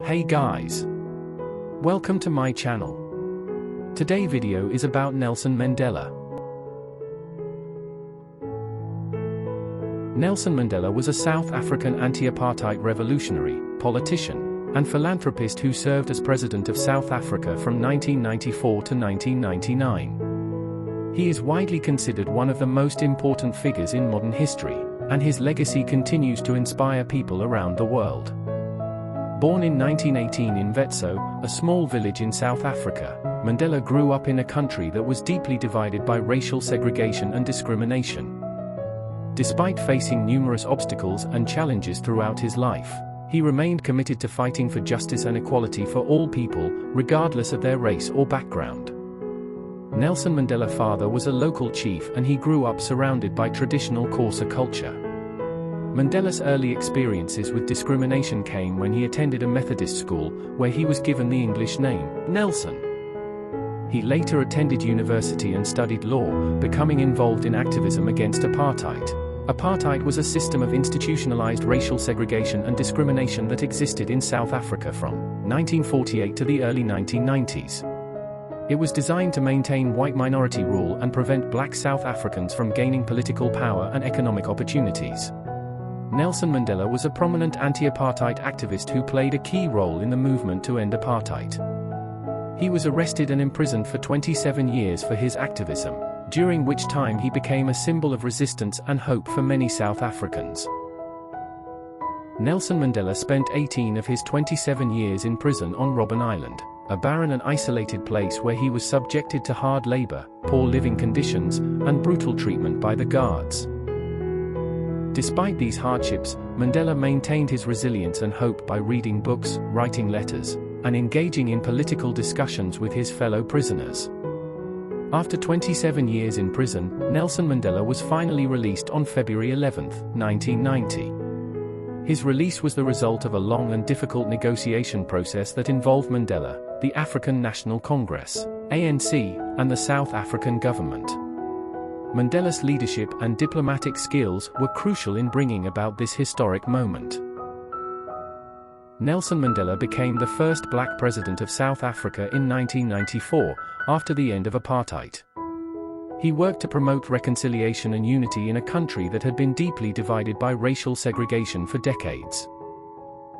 Hey guys! Welcome to my channel. Today video is about Nelson Mandela. Nelson Mandela was a South African anti-apartheid revolutionary, politician, and philanthropist who served as President of South Africa from 1994 to 1999. He is widely considered one of the most important figures in modern history, and his legacy continues to inspire people around the world. Born in 1918 in Wetso, a small village in South Africa, Mandela grew up in a country that was deeply divided by racial segregation and discrimination. Despite facing numerous obstacles and challenges throughout his life, he remained committed to fighting for justice and equality for all people, regardless of their race or background. Nelson Mandela's father was a local chief and he grew up surrounded by traditional Xhosa culture. Mandela's early experiences with discrimination came when he attended a Methodist school, where he was given the English name, Nelson. He later attended university and studied law, becoming involved in activism against apartheid. Apartheid was a system of institutionalized racial segregation and discrimination that existed in South Africa from 1948 to the early 1990s. It was designed to maintain white minority rule and prevent black South Africans from gaining political power and economic opportunities. Nelson Mandela was a prominent anti-apartheid activist who played a key role in the movement to end apartheid. He was arrested and imprisoned for 27 years for his activism, during which time he became a symbol of resistance and hope for many South Africans. Nelson Mandela spent 18 of his 27 years in prison on Robben Island, a barren and isolated place where he was subjected to hard labor, poor living conditions, and brutal treatment by the guards. Despite these hardships, Mandela maintained his resilience and hope by reading books, writing letters, and engaging in political discussions with his fellow prisoners. After 27 years in prison, Nelson Mandela was finally released on February 11, 1990. His release was the result of a long and difficult negotiation process that involved Mandela, the African National Congress, ANC, and the South African government. Mandela's leadership and diplomatic skills were crucial in bringing about this historic moment. Nelson Mandela became the first black president of South Africa in 1994, after the end of apartheid. He worked to promote reconciliation and unity in a country that had been deeply divided by racial segregation for decades.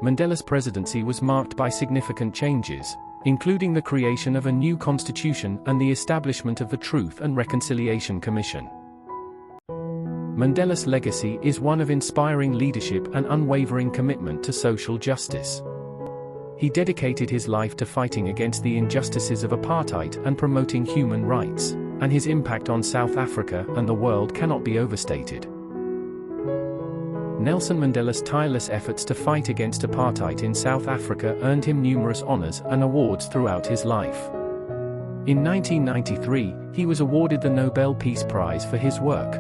Mandela's presidency was marked by significant changes, including the creation of a new constitution and the establishment of the Truth and Reconciliation Commission. Mandela's legacy is one of inspiring leadership and unwavering commitment to social justice. He dedicated his life to fighting against the injustices of apartheid and promoting human rights, and his impact on South Africa and the world cannot be overstated. Nelson Mandela's tireless efforts to fight against apartheid in South Africa earned him numerous honors and awards throughout his life. In 1993, he was awarded the Nobel Peace Prize for his work.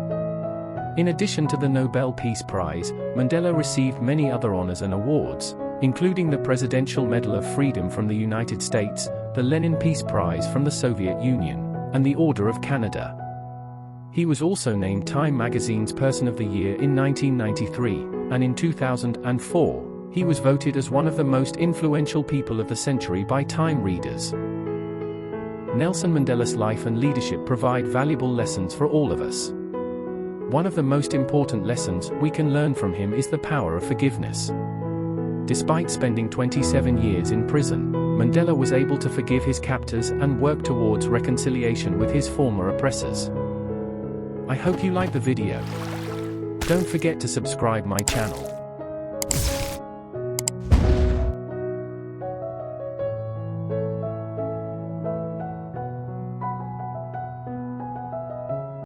In addition to the Nobel Peace Prize, Mandela received many other honors and awards, including the Presidential Medal of Freedom from the United States, the Lenin Peace Prize from the Soviet Union, and the Order of Canada. He was also named Time magazine's Person of the Year in 1993, and in 2004, he was voted as one of the most influential people of the century by Time readers. Nelson Mandela's life and leadership provide valuable lessons for all of us. One of the most important lessons we can learn from him is the power of forgiveness. Despite spending 27 years in prison, Mandela was able to forgive his captors and work towards reconciliation with his former oppressors. I hope you liked the video. Don't forget to subscribe my channel.